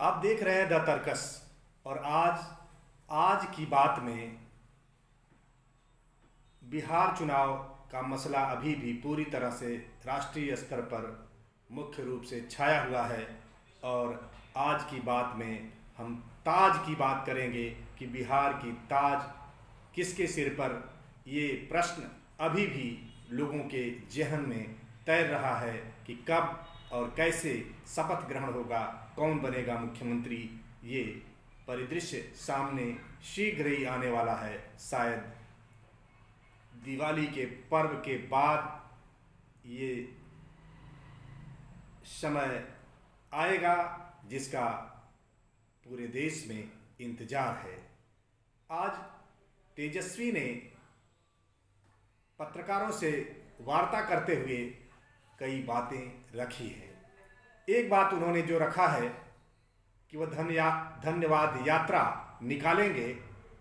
आप देख रहे हैं द तर्कस। और आज आज की बात में बिहार चुनाव का मसला अभी भी पूरी तरह से राष्ट्रीय स्तर पर मुख्य रूप से छाया हुआ है। और आज की बात में हम ताज की बात करेंगे कि बिहार की ताज किसके सिर पर, ये प्रश्न अभी भी लोगों के जेहन में तैर रहा है कि कब और कैसे शपथ ग्रहण होगा, कौन बनेगा मुख्यमंत्री। ये परिदृश्य सामने शीघ्र ही आने वाला है। शायद दिवाली के पर्व के बाद ये समय आएगा जिसका पूरे देश में इंतजार है। आज तेजस्वी ने पत्रकारों से वार्ता करते हुए कई बातें रखी हैं। एक बात उन्होंने जो रखा है कि वह धन्यवाद यात्रा निकालेंगे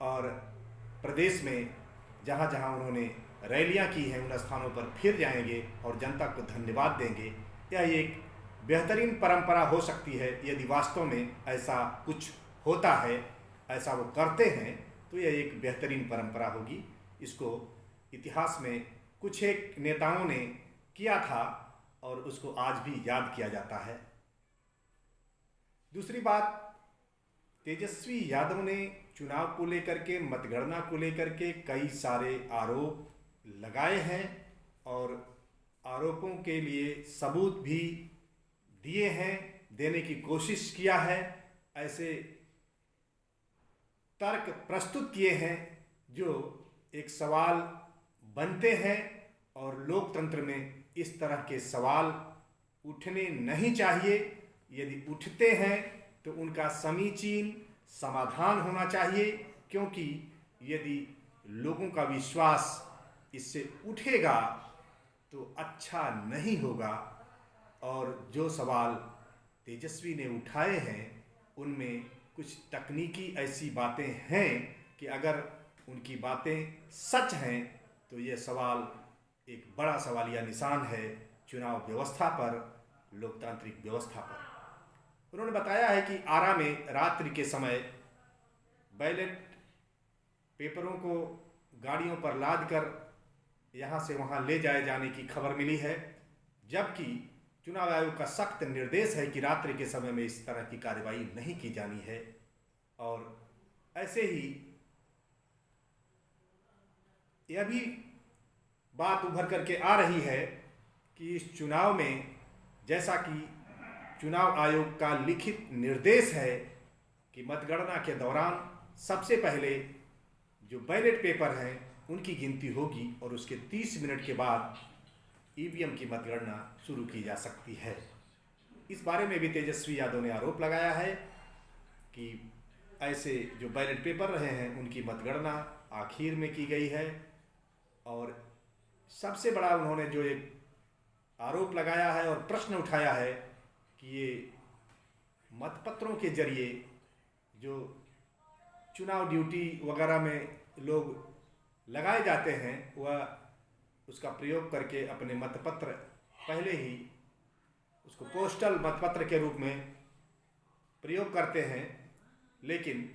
और प्रदेश में जहाँ जहाँ उन्होंने रैलियाँ की हैं उन स्थानों पर फिर जाएंगे और जनता को धन्यवाद देंगे। यह एक बेहतरीन परंपरा हो सकती है यदि वास्तव में ऐसा कुछ होता है, ऐसा वो करते हैं तो यह एक बेहतरीन परंपरा होगी। इसको इतिहास में कुछ एक नेताओं ने किया था और उसको आज भी याद किया जाता है। दूसरी बात, तेजस्वी यादव ने चुनाव को लेकर के, मतगणना को लेकर के कई सारे आरोप लगाए हैं और आरोपों के लिए सबूत भी दिए हैं, देने की कोशिश किया है। ऐसे तर्क प्रस्तुत किए हैं जो एक सवाल बनते हैं और लोकतंत्र में इस तरह के सवाल उठने नहीं चाहिए। यदि उठते हैं तो उनका समीचीन समाधान होना चाहिए, क्योंकि यदि लोगों का विश्वास इससे उठेगा तो अच्छा नहीं होगा। और जो सवाल तेजस्वी ने उठाए हैं उनमें कुछ तकनीकी ऐसी बातें हैं कि अगर उनकी बातें सच हैं तो ये सवाल एक बड़ा सवालिया निशान है चुनाव व्यवस्था पर, लोकतांत्रिक व्यवस्था पर। उन्होंने बताया है कि आरा में रात्रि के समय बैलेट पेपरों को गाड़ियों पर लाद कर यहाँ से वहाँ ले जाए जाने की खबर मिली है, जबकि चुनाव आयोग का सख्त निर्देश है कि रात्रि के समय में इस तरह की कार्रवाई नहीं की जानी है। और ऐसे ही यह भी बात उभर करके आ रही है कि इस चुनाव में, जैसा कि चुनाव आयोग का लिखित निर्देश है कि मतगणना के दौरान सबसे पहले जो बैलेट पेपर हैं उनकी गिनती होगी और उसके 30 मिनट के बाद ईवीएम की मतगणना शुरू की जा सकती है। इस बारे में भी तेजस्वी यादव ने आरोप लगाया है कि ऐसे जो बैलेट पेपर रहे हैं उनकी मतगणना आखिर में की गई है। और सबसे बड़ा उन्होंने जो एक आरोप लगाया है और प्रश्न उठाया है कि ये मतपत्रों के जरिए जो चुनाव ड्यूटी वगैरह में लोग लगाए जाते हैं वह उसका प्रयोग करके अपने मतपत्र पहले ही उसको पोस्टल मतपत्र के रूप में प्रयोग करते हैं, लेकिन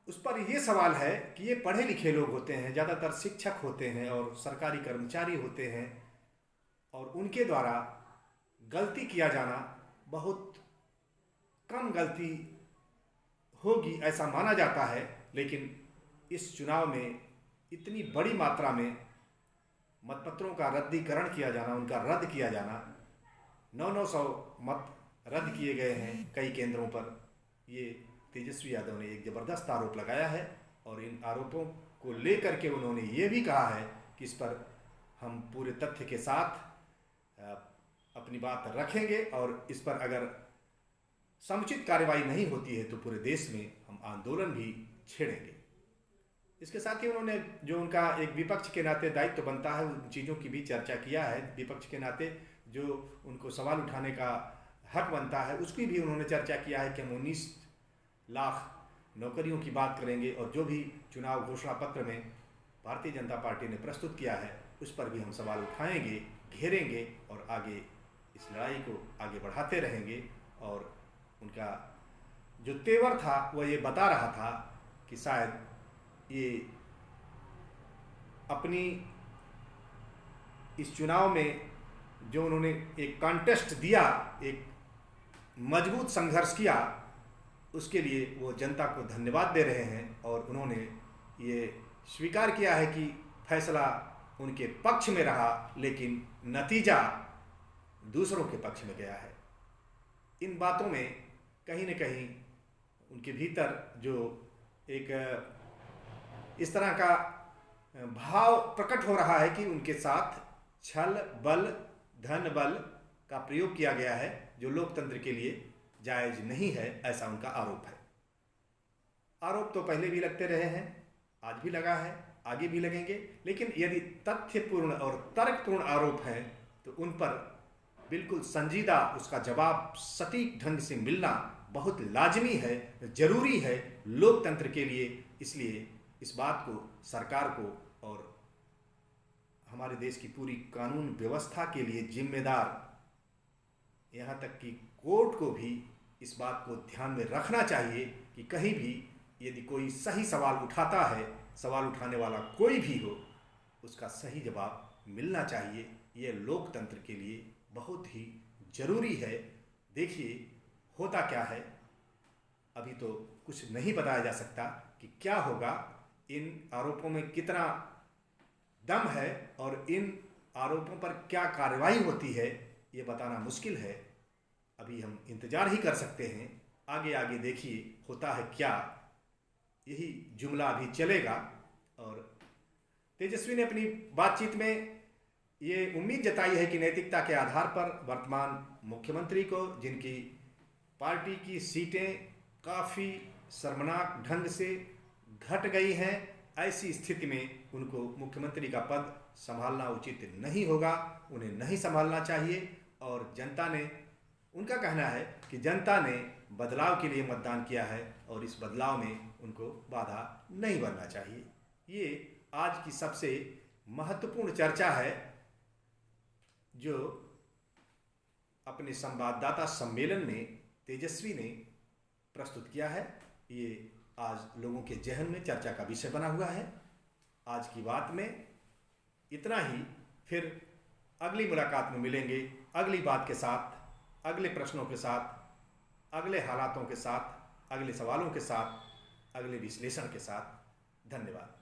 उस पर यह सवाल है कि ये पढ़े लिखे लोग होते हैं, ज़्यादातर शिक्षक होते हैं और सरकारी कर्मचारी होते हैं और उनके द्वारा गलती किया जाना बहुत कम गलती होगी ऐसा माना जाता है। लेकिन इस चुनाव में इतनी बड़ी मात्रा में मतपत्रों का रद्दीकरण किया जाना, उनका रद्द किया जाना, 900 मत रद्द किए गए हैं कई केंद्रों पर। ये तेजस्वी यादव ने एक ज़बरदस्त आरोप लगाया है और इन आरोपों को लेकर के उन्होंने ये भी कहा है कि इस पर हम पूरे तथ्य के साथ अपनी बात रखेंगे और इस पर अगर समुचित कार्रवाई नहीं होती है तो पूरे देश में हम आंदोलन भी छेड़ेंगे। इसके साथ ही उन्होंने जो उनका एक विपक्ष के नाते दायित्व बनता है उन चीज़ों की भी चर्चा किया है। विपक्ष के नाते जो उनको सवाल उठाने का हक बनता है उसकी भी उन्होंने चर्चा किया है कि हम 19 लाख नौकरियों की बात करेंगे और जो भी चुनाव घोषणा पत्र में भारतीय जनता पार्टी ने प्रस्तुत किया है उस पर भी हम सवाल उठाएंगे, घेरेंगे और आगे इस लड़ाई को आगे बढ़ाते रहेंगे और उनका जो तेवर था वह ये बता रहा था कि शायद ये अपनी इस चुनाव में जो उन्होंने एक कॉन्टेस्ट दिया, एक मजबूत संघर्ष किया, उसके लिए वो जनता को धन्यवाद दे रहे हैं और उन्होंने ये स्वीकार किया है कि फैसला उनके पक्ष में रहा लेकिन नतीजा दूसरों के पक्ष में गया है। इन बातों में कहीं न कहीं उनके भीतर जो एक इस तरह का भाव प्रकट हो रहा है कि उनके साथ छल बल धन बल का प्रयोग किया गया है, जो लोकतंत्र के लिए जायज नहीं है, ऐसा उनका आरोप है। आरोप तो पहले भी लगते रहे हैं, आज भी लगा है, आगे भी लगेंगे, लेकिन यदि तथ्यपूर्ण और तर्कपूर्ण आरोप हैं तो उन पर बिल्कुल संजीदा उसका जवाब सटीक ढंग से मिलना बहुत लाजमी है, जरूरी है लोकतंत्र के लिए। इसलिए इस बात को सरकार को और हमारे देश की पूरी कानून व्यवस्था के लिए जिम्मेदार, यहाँ तक कि कोर्ट को भी इस बात को ध्यान में रखना चाहिए कि कहीं भी यदि कोई सही सवाल उठाता है, सवाल उठाने वाला कोई भी हो, उसका सही जवाब मिलना चाहिए। ये लोकतंत्र के लिए बहुत ही जरूरी है। देखिए होता क्या है, अभी तो कुछ नहीं बताया जा सकता कि क्या होगा, इन आरोपों में कितना दम है और इन आरोपों पर क्या कार्रवाई होती है, ये बताना मुश्किल है। अभी हम इंतजार ही कर सकते हैं, आगे आगे देखिए होता है क्या, यही जुमला अभी चलेगा। और तेजस्वी ने अपनी बातचीत में ये उम्मीद जताई है कि नैतिकता के आधार पर वर्तमान मुख्यमंत्री को, जिनकी पार्टी की सीटें काफ़ी शर्मनाक ढंग से घट गई हैं, ऐसी स्थिति में उनको मुख्यमंत्री का पद संभालना उचित नहीं होगा, उन्हें नहीं संभालना चाहिए। और जनता ने, उनका कहना है कि जनता ने बदलाव के लिए मतदान किया है और इस बदलाव में उनको बाधा नहीं बनना चाहिए। ये आज की सबसे महत्वपूर्ण चर्चा है जो अपने संवाददाता सम्मेलन में तेजस्वी ने प्रस्तुत किया है। ये आज लोगों के जहन में चर्चा का विषय बना हुआ है। आज की बात में इतना ही, फिर अगली मुलाकात में मिलेंगे अगली बात के साथ, अगले प्रश्नों के साथ, अगले हालातों के साथ, अगले सवालों के साथ, अगले विश्लेषण के साथ। धन्यवाद।